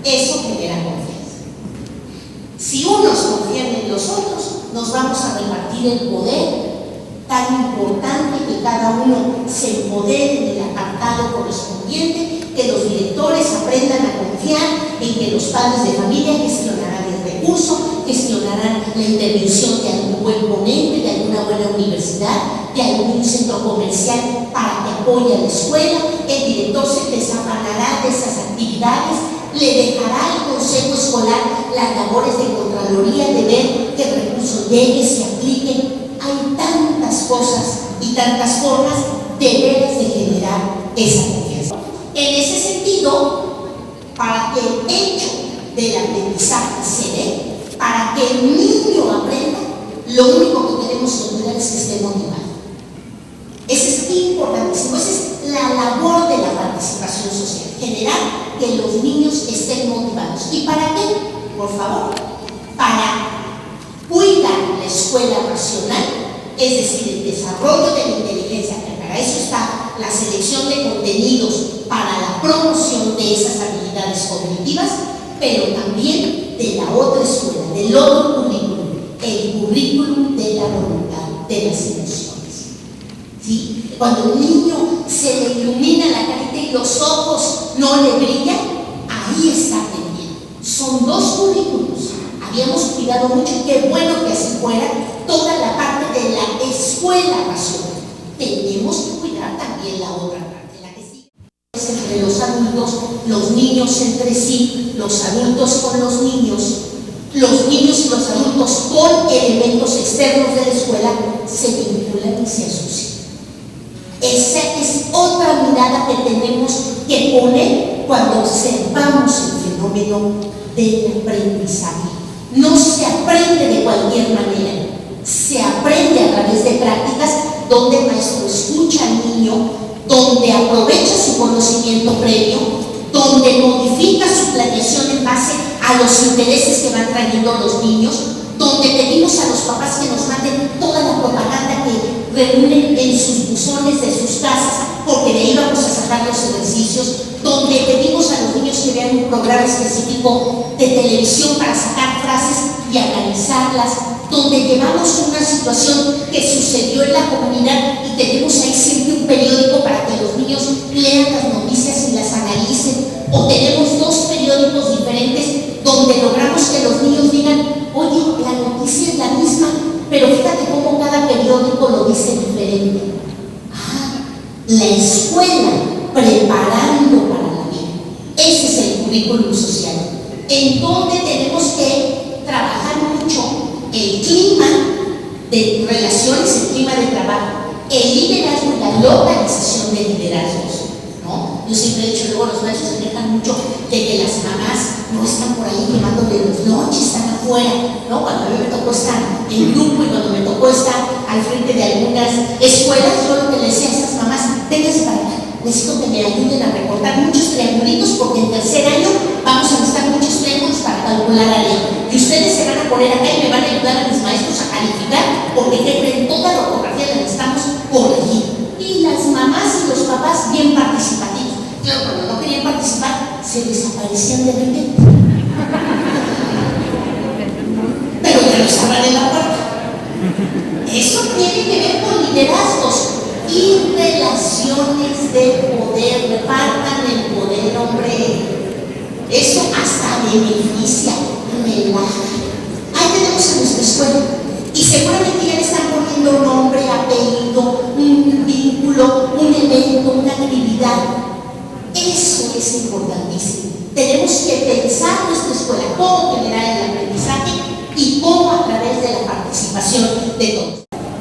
Eso genera confianza. Si unos confían en los otros, nos vamos a repartir el poder tan importante, que cada uno se empodere en el apartado correspondiente, que los directores aprendan a confiar en que los padres de familia gestionarán el recurso, gestionarán la intervención de algún buen ponente, de alguna buena universidad, de algún centro comercial para que apoye a la escuela. El director se desafanará de esas actividades, le dejará al consejo escolar las labores de contraloría, de ver que el recurso llegue, se aplique. Hay tantas cosas y tantas formas de veras de generar esa confianza. En ese sentido, para que el hecho del aprendizaje se dé, para que el niño aprenda, lo único que tenemos que cuidar es que esté motivado. Eso es importantísimo. Esa es la labor de la participación social, generar que los niños estén motivados. ¿Y para qué? Por favor, para cuidar la escuela racional, es decir, el desarrollo de la inteligencia, que para eso está la selección de contenidos para la promoción de esas habilidades cognitivas, pero también de la otra escuela, del otro currículum, el currículum de la voluntad, de las emociones. ¿Sí? Cuando un niño se le ilumina la carita y los ojos no le brillan, ahí está aprendiendo. Son dos currículums. Habíamos cuidado mucho, y qué bueno que así fuera, toda la parte de la escuela racional. Tenemos que cuidar también la otra parte, la que sí es entre los adultos, los niños entre sí, los adultos con los niños y los adultos con elementos externos de la escuela se vinculan y se asocian. Esa es otra mirada que tenemos que poner cuando observamos el fenómeno del aprendizaje. No se aprende de cualquier manera, se aprende a través de prácticas donde el maestro escucha al niño, donde aprovecha su conocimiento previo, donde modifica su planeación en base a los intereses que van trayendo los niños, donde pedimos a los papás que nos manden toda la propaganda que reúnen en sus buzones de sus casas, porque de ahí vamos a sacar los ejercicios, donde pedimos a los niños que vean un programa específico de televisión para sacar frases y analizarlas, donde llevamos una situación que sucedió en la comunidad y tenemos ahí siempre un periódico para que los niños lean las noticias y las analicen, o tenemos dos periódicos diferentes donde logramos que los niños digan: oye, la noticia es la misma, pero fíjate cómo cada periódico lo dice diferente. La escuela preparando para la vida. Ese es el currículum social, en donde tenemos que trabajar mucho el clima de relaciones, el clima de trabajo, el liderazgo y la localización de liderazgos, ¿no? Yo siempre he dicho, luego los maestros se quejan mucho de que las mamás no están por ahí llevándole los lunches, están afuera, ¿no? Cuando a mí me tocó estar en grupo y cuando me tocó estar al frente de algunas escuelas, yo lo que le decía a esas mamás: vénganse para acá, necesito que me ayuden a recortar muchos triangulitos, porque en tercer año vamos a necesitar muchos triángulos para calcular área. Y ustedes se van a poner acá y me van a ayudar a mis maestros a calificar, porque en toda la ortografía la necesitamos corregir. Y las mamás y los papás bien participativos. Claro, cuando no querían participar, se desaparecían de repente. Pero ya no estaban en la puerta. Eso tiene que ver con liderazgos y relaciones de poder. Repartan el poder, hombre. Eso hasta beneficia, relaja. Ahí tenemos a nuestra escuela, y seguramente ya le están poniendo nombre, apellido, un vínculo, un evento, una actividad. Eso es importantísimo. Tenemos que pensar nuestra escuela, cómo generar el aprendizaje y cómo a través de la participación de todos.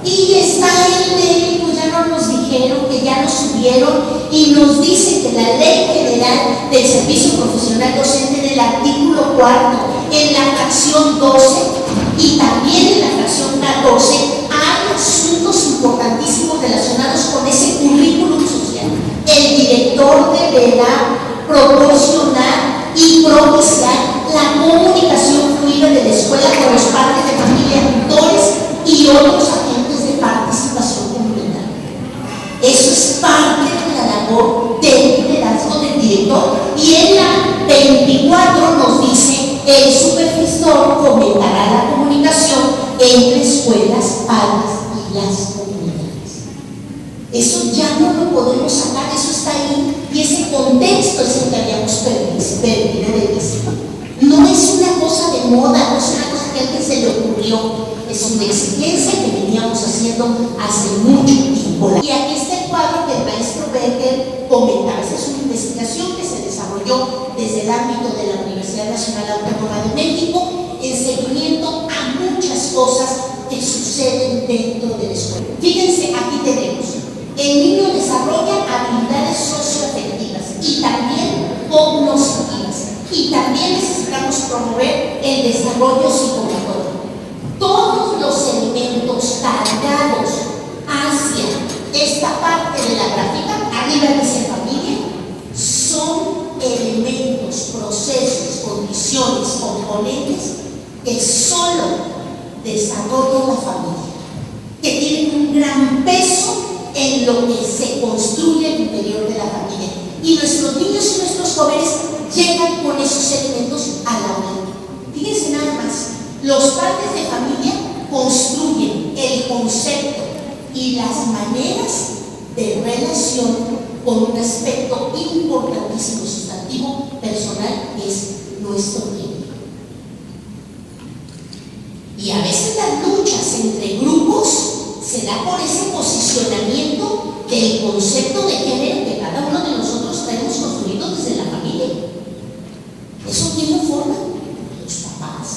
Y está el médico, ya no nos dijeron que ya nos subieron y nos dicen que la Ley General del Servicio Profesional Docente, en el artículo 4, en la fracción 12 y también en la fracción 14, hay asuntos importantísimos relacionados con ese currículum social. El director deberá proporcionar y propiciar la comunicación fluida de la escuela con los padres de familia, tutores y otros agentes de participación comunitaria. Eso es parte de la labor del liderazgo del director, y en la 24 lo podemos sacar, eso está ahí, y ese contexto es el que habíamos perdido de vista. No es una cosa de moda, no es una cosa que a alguien se le ocurrió, es una exigencia que veníamos haciendo hace mucho tiempo. Y aquí está el cuadro que el maestro Becker comentaba. Esa es una investigación que se desarrolló desde el ámbito de la Universidad Nacional Autónoma de México en seguimiento a muchas cosas que suceden dentro de la escuela. Fíjense, aquí tenemos, el niño desarrolla habilidades socioafectivas y también cognitivas, y también necesitamos promover el desarrollo psicomotor. Todos los elementos cargados hacia esta parte de la gráfica, arriba dice familia, son elementos, procesos, condiciones, componentes que solo desarrolla la familia, que tienen un gran peso en lo que se construye al interior de la familia. Y nuestros niños y nuestros jóvenes llegan con esos elementos a la vida. Fíjense nada más, los padres de familia construyen el concepto y las maneras de relación con un aspecto importantísimo, sustantivo, personal, que es nuestro tiempo. Y a veces las luchas entre grupos se da por ese posicionamiento del concepto de género que cada uno de nosotros traemos construido desde la familia. ¿Eso quién lo forma? Los papás.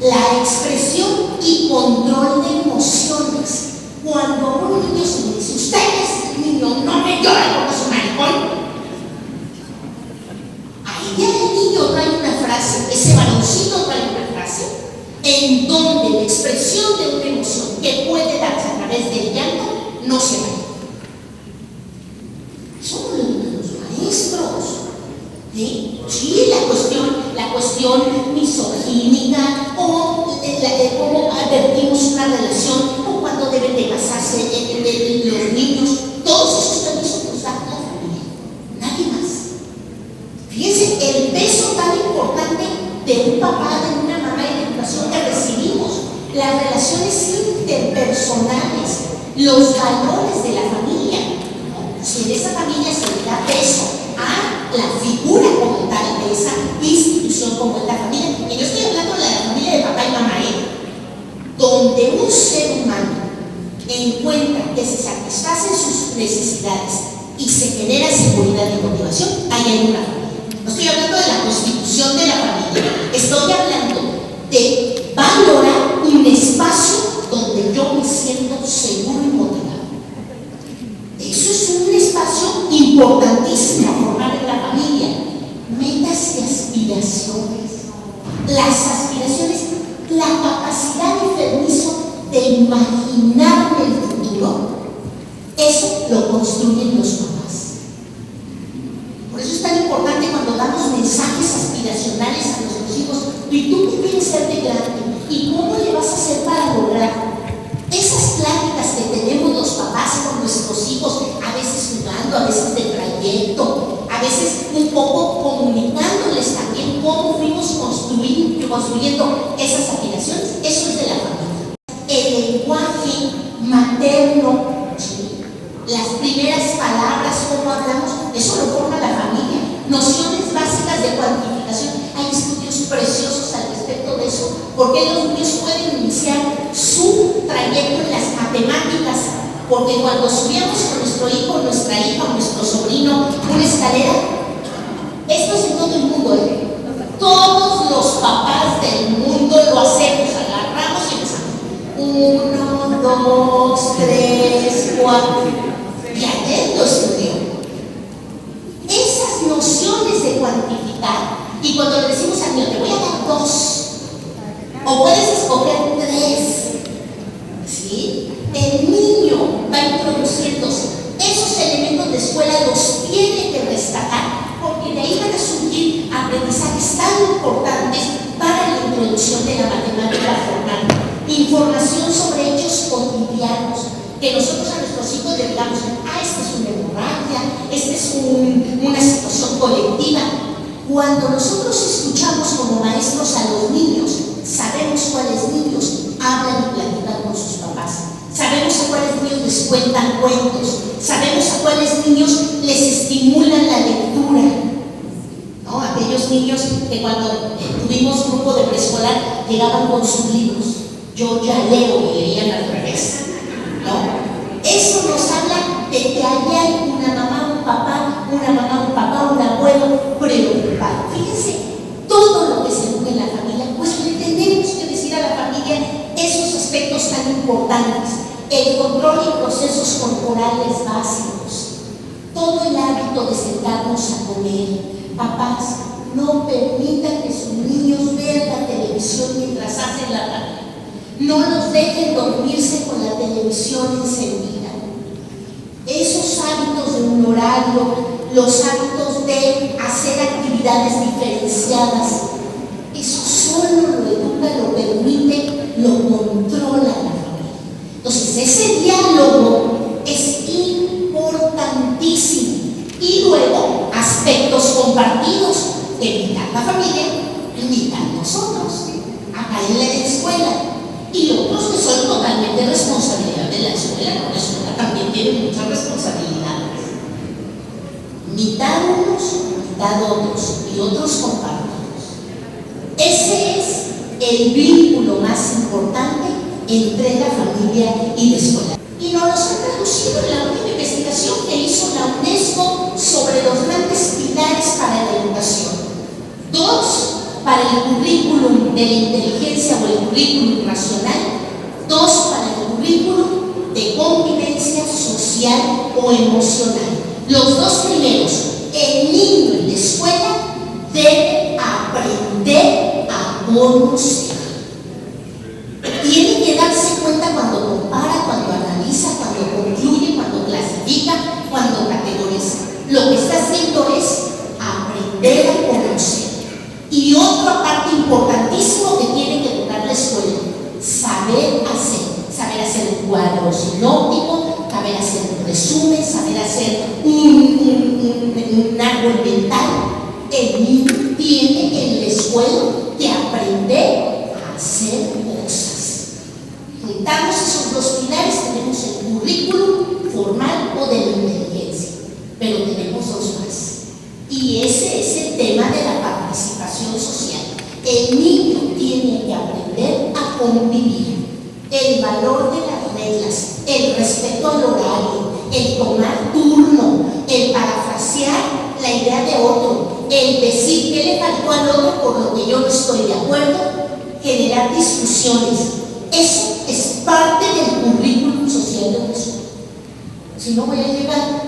La expresión y control de emociones. Cuando un niño se me dice, ustedes, niño, no me lloren porque es un maricón. Ahí ya el niño trae una frase, ese varoncito trae una frase, en donde la expresión de una emoción que puede darse a través del llanto no se va. Eso no lo digan los maestros. ¿Sí? Sí, la cuestión misogínica o cómo advertimos una relación o cuándo deben de casarse los niños, todos esos permisos los da la familia, nadie más. Fíjense el peso tan importante de un papá, de una mamá y la educación que recibimos, las relaciones interpersonales, los valores de la familia. Si en esa familia se le da peso a la figura como tal de esa institución como es la familia, y yo estoy hablando de la familia de papá y mamá, donde un ser humano encuentra que se satisfacen sus necesidades y se genera seguridad y motivación, ahí hay una familia. No estoy hablando de la constitución de la familia, estoy hablando de valorar un espacio donde yo me siento seguro y motivado. Eso es un espacio importantísimo a formar en la familia. Metas y aspiraciones. Las aspiraciones, la capacidad de permiso de imaginarme el futuro, eso lo construyen los papás. Por eso es tan importante cuando damos mensajes aspiracionales a nuestros hijos. ¿Y tú qué quieres ser de grande? ¿Y cómo le vas a hacer para lograrlo? Esas pláticas que tenemos los papás con nuestros hijos, a veces jugando, a veces de trayecto, a veces un poco comunicándoles también cómo fuimos construyendo esas aspiraciones, eso es de la familia. El lenguaje materno, ¿sí? Las primeras palabras, cómo hablamos, eso lo forma la familia. Nociones básicas de cuantificación, hay estudios preciosos al respecto de eso, porque los niños pueden iniciar su trayecto en las matemáticas, porque cuando subíamos con nuestro hijo, nuestra hija o nuestro sobrino una escalera, esto es en todo el mundo, todos los papás del mundo lo hacemos, agarramos y empezamos 1, 2, 3, 4 y ayer lo estudió. Esas nociones de cuantificar, y cuando le decimos al niño, te voy a dar 2 o puedes escoger 3, ¿sí? El niño va introduciéndose. Esos elementos de escuela los tiene que rescatar, porque de ahí van a surgir aprendizajes tan importantes para la introducción de la matemática formal. Información sobre hechos cotidianos, que nosotros a nuestros hijos le digamos, esta es una hemorragia, esta es una situación colectiva. Cuando nosotros escuchamos como maestros a los niños, sabemos cuáles niños hablan y platican con sus papás. Sabemos sabemos a cuáles niños les cuentan cuentos, sabemos a cuáles niños les estimulan la lectura, ¿no? Aquellos niños que cuando tuvimos grupo de preescolar llegaban con sus libros, yo ya leo, y leían al revés, ¿no? Eso nos habla de que hay una mamá, un papá, un abuelo preocupado. Fíjense, todo lo que se educa en la familia, pues le tenemos que decir a la familia esos aspectos tan importantes, el control y procesos corporales básicos, todo el hábito de sentarnos a comer. Papás, no permitan que sus niños vean la televisión mientras hacen la tarea. No los dejen dormirse con la televisión encendida. Esos hábitos de un horario, los hábitos de hacer actividades diferenciadas, eso solo lo educa, lo permite, lo controla la familia. Entonces, ese diálogo es importantísimo. Y luego, aspectos compartidos de mitad la familia y mitad nosotros, acá en la escuela. Y otros que son totalmente responsabilidad de la escuela, porque la escuela también tiene muchas responsabilidades. Mitad unos, mitad otros, y otros compartidos. Ese es el vínculo más importante entre la familia y la escuela. Y nos los han traducido en la última investigación que hizo la UNESCO sobre los grandes pilares para la educación. 2, para el currículum de la inteligencia o el currículum racional. 2, para el currículum de convivencia social o emocional. Los dos primeros, el niño en la escuela debe aprender a conocer. Tiene que darse cuenta cuando compara, cuando analiza, cuando concluye, cuando clasifica, cuando categoriza. Lo que está haciendo es aprender a conocer. Y otra parte importantísima que tiene que educar la escuela, saber hacer un cuadro sinóptico, saber hacer un resumen, saber hacer un árbol mental. El niño tiene en la escuela que aprender a hacer cosas. Juntamos esos dos pilares, tenemos el currículum formal o de la inteligencia, pero tenemos dos más. Y ese es el tema de la participación social. El niño tiene que aprender a convivir, el valor de las reglas, el respeto al horario, el tomar turno, el parafrasear la idea de otro, el decir qué le faltó al otro por lo que yo no estoy de acuerdo, generar discusiones. Eso es parte del currículum social de una escuela. Si no voy a llegar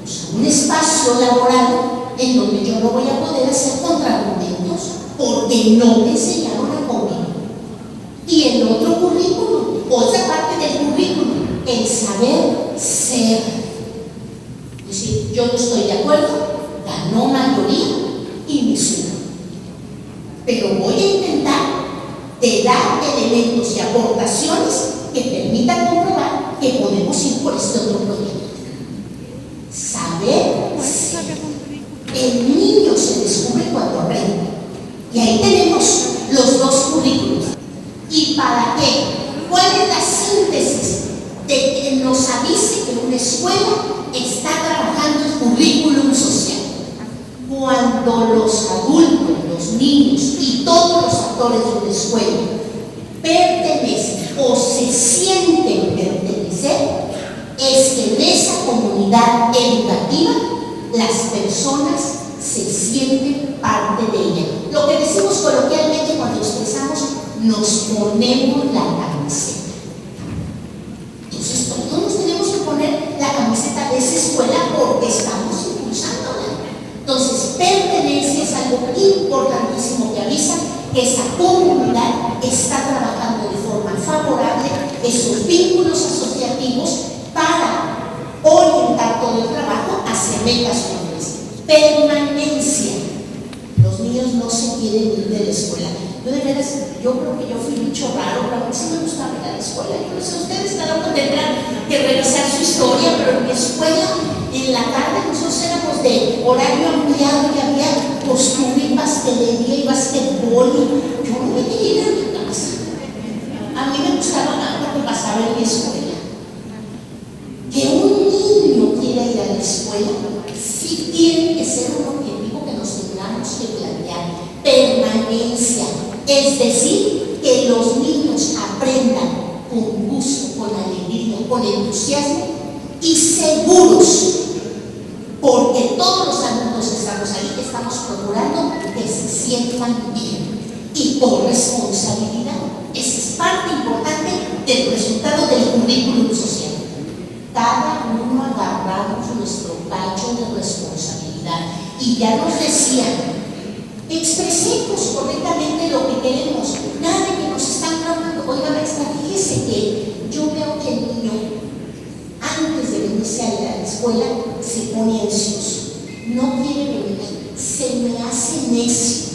pues, a un espacio laboral en donde yo no voy a poder hacer contraargumentos porque no me enseñaron a convivir. Y el otro currículum, otra parte del currículum, el saber ser. Es decir, yo no estoy de acuerdo, ganó mayoría y me sumo. Pero voy a intentar de dar elementos y aportaciones que permitan comprobar que podemos ir por este otro proyecto. Saber ser. El niño se descubre cuando aprende. Y ahí tenemos los dos currículos. ¿Y para qué? ¿Cuál es la síntesis de que nos avise que una escuela está trabajando el currículum social? Cuando los adultos, los niños y todos los actores de una escuela pertenecen o se sienten pertenecer, es que en esa comunidad educativa las personas se sienten parte de ella. Lo que decimos coloquialmente cuando expresamos, nos ponemos la camiseta. Entonces todos nos tenemos que poner la camiseta de esa escuela porque estamos impulsándola. Entonces pertenencia es algo importantísimo que avisa que esa comunidad está trabajando de forma favorable esos vínculos asociativos para orientar todo el trabajo hacia metas comunes. Permanencia. Los niños no se quieren ir de la escuela. Yo de veras, yo creo que yo fui un bicho raro, pero a mí sí me gustaba ir a la escuela. Yo no sé, ustedes cada uno tendrán que revisar su historia, pero en mi escuela, en la tarde, nosotros éramos de horario ampliado y había costura y pastelería y basquetbol. Yo no me quería ir a mi casa. A mí me gustaba nada lo que pasaba en mi escuela. permanencia, es decir, que los niños aprendan con gusto, con alegría, con entusiasmo y seguros, porque todos los adultos que estamos ahí estamos procurando que se sientan bien y con responsabilidad. Esa es parte importante del resultado del currículum social. Cada uno agarramos nuestro cacho de responsabilidad y ya nos decían, expresemos correctamente lo que queremos, nada de que nos están hablando. Oiga, maestra, fíjese que yo veo que el niño antes de venirse a la escuela se pone ansioso, no quiere venir, se me hace necio,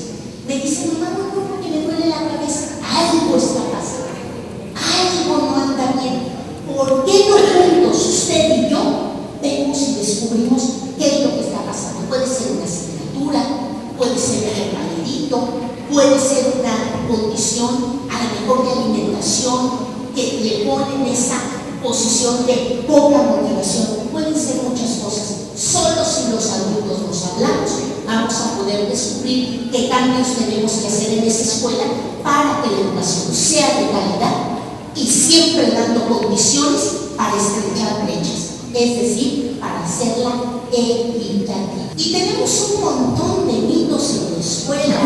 me dice, mamá, no, porque me duele la cabeza, algo está pasando, algo no anda bien. ¿Por qué no juntos, usted y yo, vemos y descubrimos qué es lo que está pasando? Puede ser una asignatura, puede ser un compañerito, puede ser una condición a lo mejor de alimentación que le pone en esa posición de poca motivación. Pueden ser muchas cosas. Solo si los adultos nos hablamos, vamos a poder descubrir qué cambios tenemos que hacer en esa escuela para que la educación sea de calidad y siempre dando condiciones para estrechar brechas, es decir, para hacerla equitativa. Y tenemos un montón de mitos en la escuela,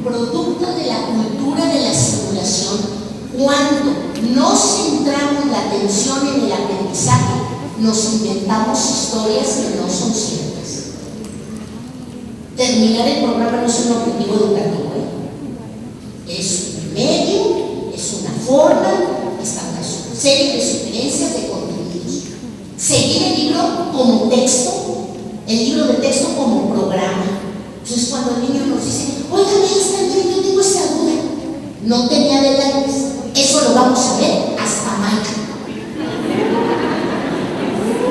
producto de la cultura de la simulación. Cuando no centramos la atención en el aprendizaje, nos inventamos historias que no son ciertas. Terminar el programa no es un objetivo educativo, es un medio, es una forma, está una serie de sugerencias de contenidos. Seguir el libro como texto, el libro de texto como programa. Entonces cuando el niño nos dice, oiga, maestra, yo tengo esta duda, no tenía detalles, eso lo vamos a ver hasta mayo.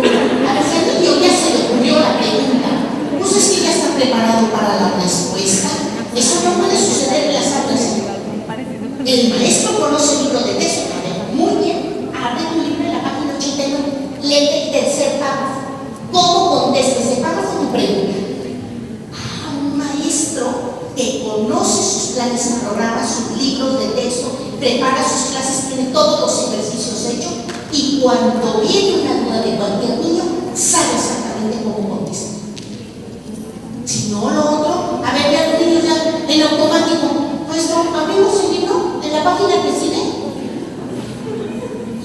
A ver, si al niño ya se le ocurrió la pregunta, pues es que ya está preparado para la respuesta. Eso no puede suceder en las aulas. El maestro conoce el libro de texto, muy bien, abre tu libro en la página 89, lee el tercer párrafo. ¿Cómo contesta ese párrafo tu pregunta? Un maestro que conoce sus planes y programas, sus libros de texto, prepara sus clases, tiene todos los ejercicios hechos y cuando viene una duda de cualquier niño, sabe exactamente cómo contestar. Si no, lo otro, a ver, ya los niños ya en automático, maestro, abrimos el libro en la página que sigue.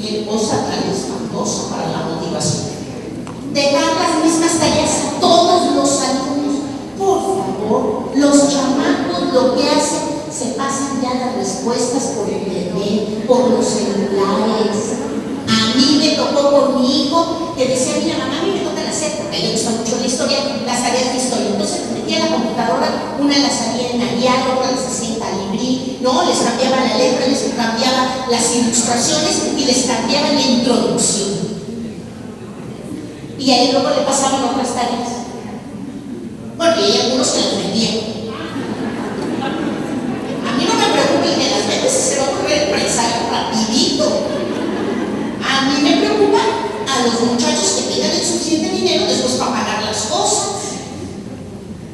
Y el cosa tan espantosa para la motivación. Dejar las mismas tareas a todos los alumnos. Por favor, los chamacos lo que hacen, se pasan ya las respuestas por internet, por los celulares. A mí me tocó con mi hijo que decía, mira, mamá, a mí me toca hacer, porque a él le gusta mucho la historia, las tareas de historia. Entonces metía la computadora, una las hacía en Arial, otra las hacía en Calibri, no, les cambiaba la letra, les cambiaba las ilustraciones y les cambiaba la introducción. Y ahí luego le pasaban otras tareas. Bueno, y hay algunos que las vendían. A mí no me preocupa que las vendes, se va a ocurrir el empresario rapidito. A mí me preocupa a los muchachos que tengan el suficiente dinero después para pagar las cosas.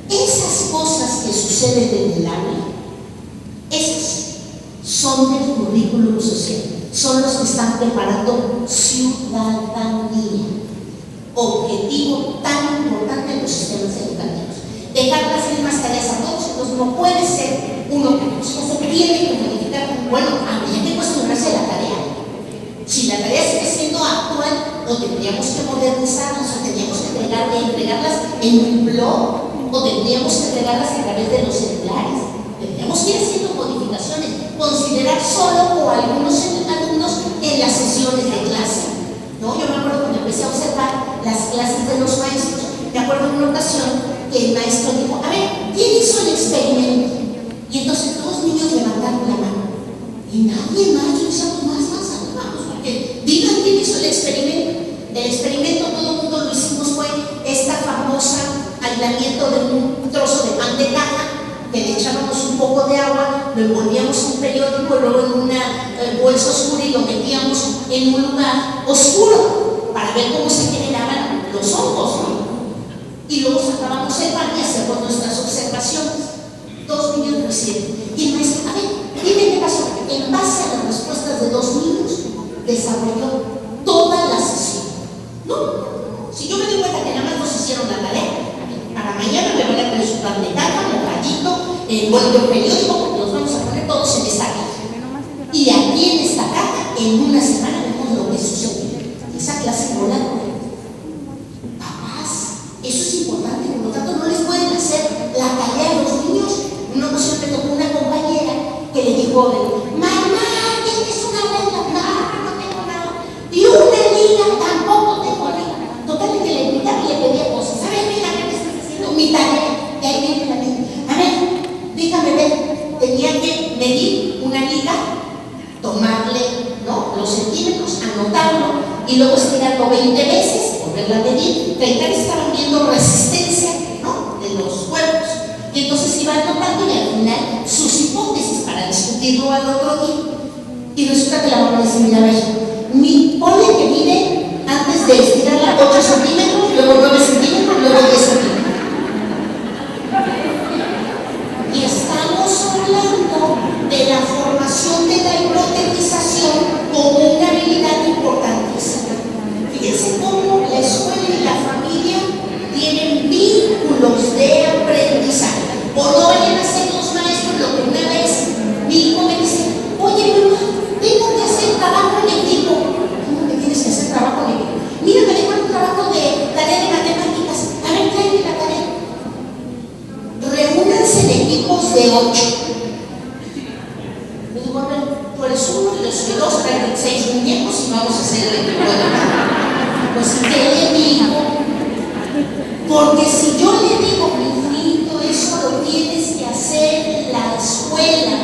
Esas cosas que suceden en el aula, esas son del currículum social, son los que están preparando ciudadanía, objetivo tan importante en los sistemas educativos. Dejar las mismas tareas a todos, entonces no puede ser un objetivo, se tiene que modificar. Bueno, habría que acostumbrarse a la tarea. Si la tarea sigue siendo actual, o tendríamos que modernizarlas, o tendríamos que entregarlas en un blog, o tendríamos que entregarlas a través de los celulares. Tendríamos que ir haciendo modificaciones, considerar solo o algunos alumnos en las sesiones de clase. ¿No? Yo me acuerdo cuando empecé a observar las clases de los maestros, me acuerdo en una ocasión que el maestro dijo, a ver, ¿quién hizo el experimento? Y entonces todos los niños levantaron la mano. Y nadie más, yo decía, más, vamos, porque digan quién hizo el experimento. El experimento todo el mundo lo hicimos fue esta famosa aislamiento de un trozo de pan de caja, que le echábamos un poco de agua, lo envolvíamos en un periódico y luego en una bolsa oscura y lo metíamos en un lugar oscuro para ver cómo se generaban los hongos, ¿no? Y luego sacábamos el pan y hacíamos nuestras observaciones. 2 niños lo hicieron. envuelto en periódico porque los vamos a poner todos en esta caja. Y aquí en esta caja, en una semana vemos lo que sucede. Esa clase no la conoce. Papás, eso es importante, por lo tanto no les pueden hacer la tarea a los niños. Una ocasión me tocó una compañera que le dijo, mamá, ¿tienes una regla? No, no tengo nada. Y una liga, tampoco tengo liga. Total, que le invitaba y le pedía cosas. A ver, mira, ¿qué estás haciendo? Mi tarea. Y ahí viene la mente. A ver, déjame ver. Tenía que medir una liga, tomarle, ¿no?, los centímetros, anotarlo y luego estirarlo 20 veces, volverla a medir. Tratar estaban viendo resistencia, ¿no?, de los cuerpos. Y entonces iban anotando y al final sus hipótesis para discutirlo al otro día. Y resulta que la mamá dice, mira, ponle que mide antes de estirarla 8 centímetros, luego 9 centímetros, luego 10 centímetros. Y estamos hablando de la formación de la hipotetización como una habilidad importantísima. Fíjense cómo la escuela y la familia tienen vínculos de aprendizaje. O no vayan a ser los maestros lo que una vez mi hijo me dice, oye mamá, tengo que hacer trabajo en equipo. ¿Cómo que tienes que hacer trabajo en equipo? Mira, me dejó un trabajo de tarea de matemáticas. A ver, tráeme la tarea. Reúnanse en equipos de 8. Le digo, a ver, tú eres uno, yo soy 2, traen 6 muñecos y vamos a hacer el equipo de nada. Pues, ¿qué le digo? Porque si yo le digo, mi hijito, eso lo tienes que hacer en la escuela,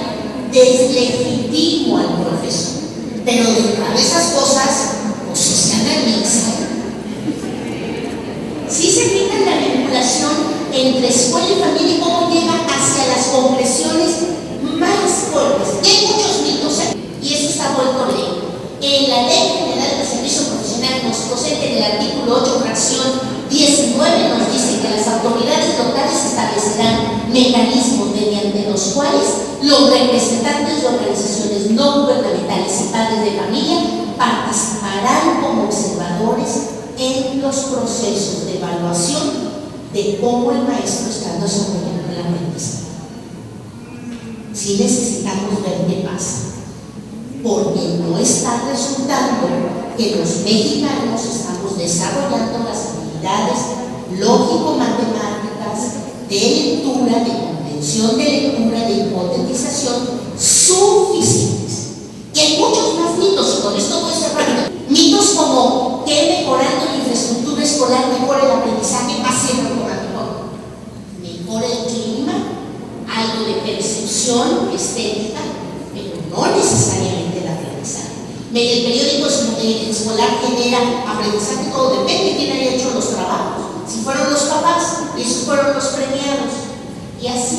deslegitimo al profesor. Pero dentro de esas cosas, pues si se analiza. Si se fija en la vinculación entre escuela y familia y cómo llega hacia las concreciones más fuertes. Y hay muchos mitos, y eso está vuelto ley. En la Ley General de Servicio Profesional Docente, en el artículo 8, fracción 19, nos dice que las autoridades locales establecerán mecanismos mediante los cuales los representantes de organizaciones no gubernamentales y padres de familia participarán como observadores en los procesos de evaluación de cómo el maestro está desarrollando el aprendizaje. Sí necesitamos ver qué pasa, porque no está resultando que los mexicanos estamos desarrollando las habilidades lógico-matemáticas de lectura, de comprensión de lectura, de hipotetización suficientes. Y hay muchos más mitos, y con esto voy cerrando. Mitos como que mejorando la infraestructura escolar mejora el aprendizaje, va siempre automático. Mejora el clima, algo de percepción estética, pero no necesariamente el aprendizaje. El periódico escolar genera aprendizaje, todo depende de quién haya hecho los trabajos. Si fueron los papás, esos fueron los premiados. Y así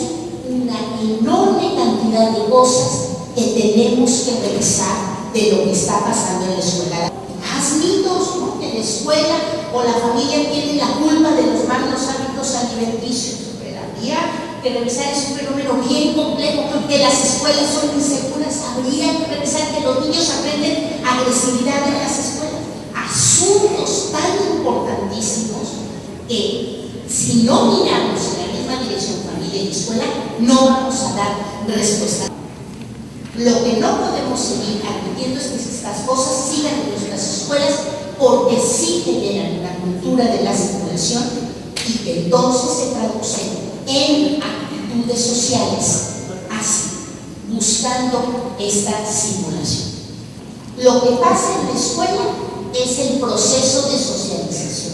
una enorme cantidad de cosas que tenemos que revisar de lo que está pasando en la escuela. Más mitos, ¿no?, que la escuela o la familia tienen la culpa de los malos hábitos alimenticios. Pero habría que revisar ese fenómeno bien complejo, que las escuelas son inseguras. Habría que revisar que los niños aprenden agresividad en las escuelas. Asuntos tan importantísimos que si no miramos en la misma dirección familia y escuela, no vamos a dar respuesta. Lo que no podemos seguir admitiendo es que estas cosas sigan en nuestras escuelas, porque sí generan una cultura de la simulación y que entonces se traducen en actitudes sociales, así, buscando esta simulación. Lo que pasa en la escuela es el proceso de socialización.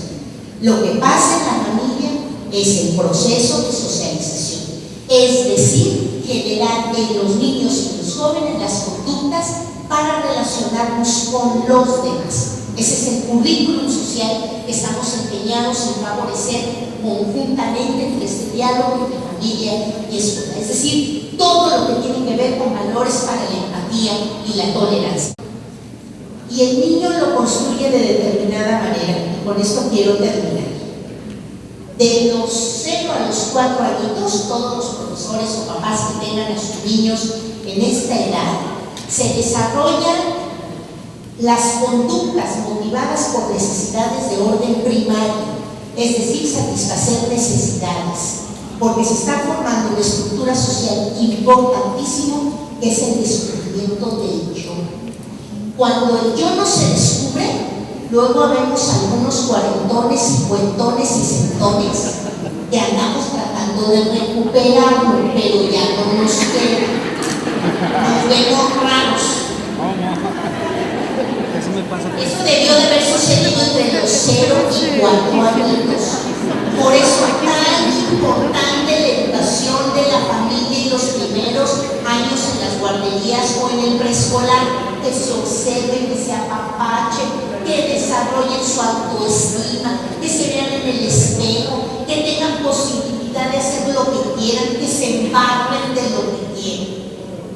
Lo que pasa en la familia es el proceso de socialización. Es decir, generar en los niños y los jóvenes las conductas para relacionarnos con los demás. Ese es el currículum social que estamos empeñados en favorecer conjuntamente entre este diálogo entre familia y escuela. Es decir, todo lo que tiene que ver con valores para la empatía y la tolerancia. Y el niño lo construye de determinada manera, y con esto quiero terminar. De los 0 a los 4 añitos, todos los profesores o papás que tengan a sus niños en esta edad, se desarrollan las conductas motivadas por necesidades de orden primario, es decir, satisfacer necesidades. porque se está formando una estructura social importantísimo que es el descubrimiento del yo. Cuando el yo no se descubre, luego habemos algunos cuarentones, cincuentones y centones que andamos tratando de recuperarlo, pero ya no nos queda. Nos vemos raros. Eso debió de haber sucedido entre los 0 y 4 años. Por eso es tan importante la educación de la familia y los primeros años en las guarderías o en el preescolar, que se observen, que se apapachen, que desarrollen su autoestima, que se vean en el espejo, que tengan posibilidad de hacer lo que quieran, que se empapen de lo que quieren.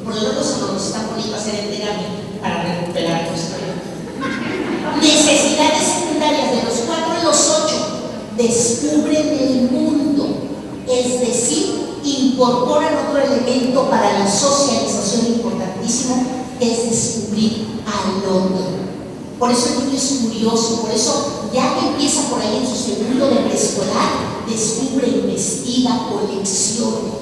Por luego se nos está poniendo a hacer en terapia para recuperar nuestro yo. Necesidades secundarias de los 4 a los 8. Descubren el mundo, es decir, incorporan otro elemento para la socialización importantísimo, que es descubrir al otro. Por eso el niño es curioso, por eso ya que empieza por ahí en su segundo de preescolar, descubre, investiga, colecciona.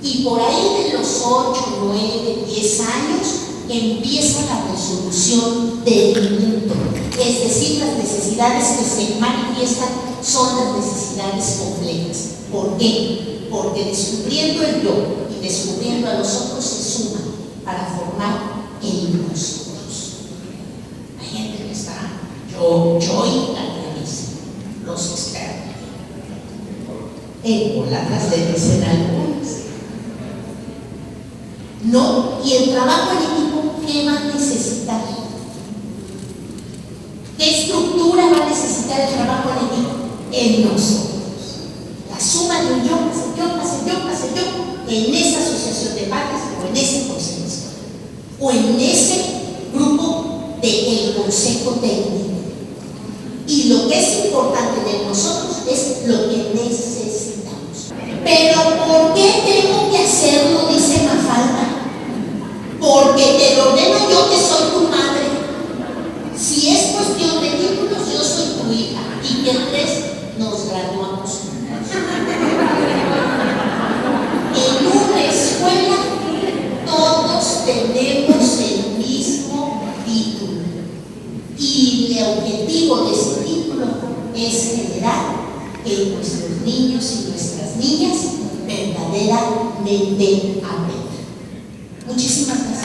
Y por ahí de los 8, 9, 10 años empieza la resolución del mundo. Es decir, las necesidades que se manifiestan son las necesidades complejas. ¿Por qué? Porque descubriendo el yo y descubriendo a los otros se suman para formar el nosotros. Hay gente que está yo y la dice, los expertos. Ególatras deben ser algunas. No, y el trabajo en equipo, ¿qué va a necesitar? ¿Qué estructura va a necesitar el trabajo en equipo? En nosotros. La suma de un yo más el yo más el yo más el yo, en esa asociación de partes o en ese consejo escolar, o en ese grupo del consejo técnico. Y lo que es importante de nosotros es lo que necesitamos. Pero ¿por qué tengo que hacerlo? Dice Mafalda. Porque te lo ordeno yo, que soy tu madre. Si es cuestión de títulos, yo soy tu hija. Y que 3 nos graduamos juntos. En una escuela todos tenemos el mismo título. Y el objetivo de ese título es generar que nuestros niños y nuestras niñas verdaderamente aprendan. Muchísimas gracias.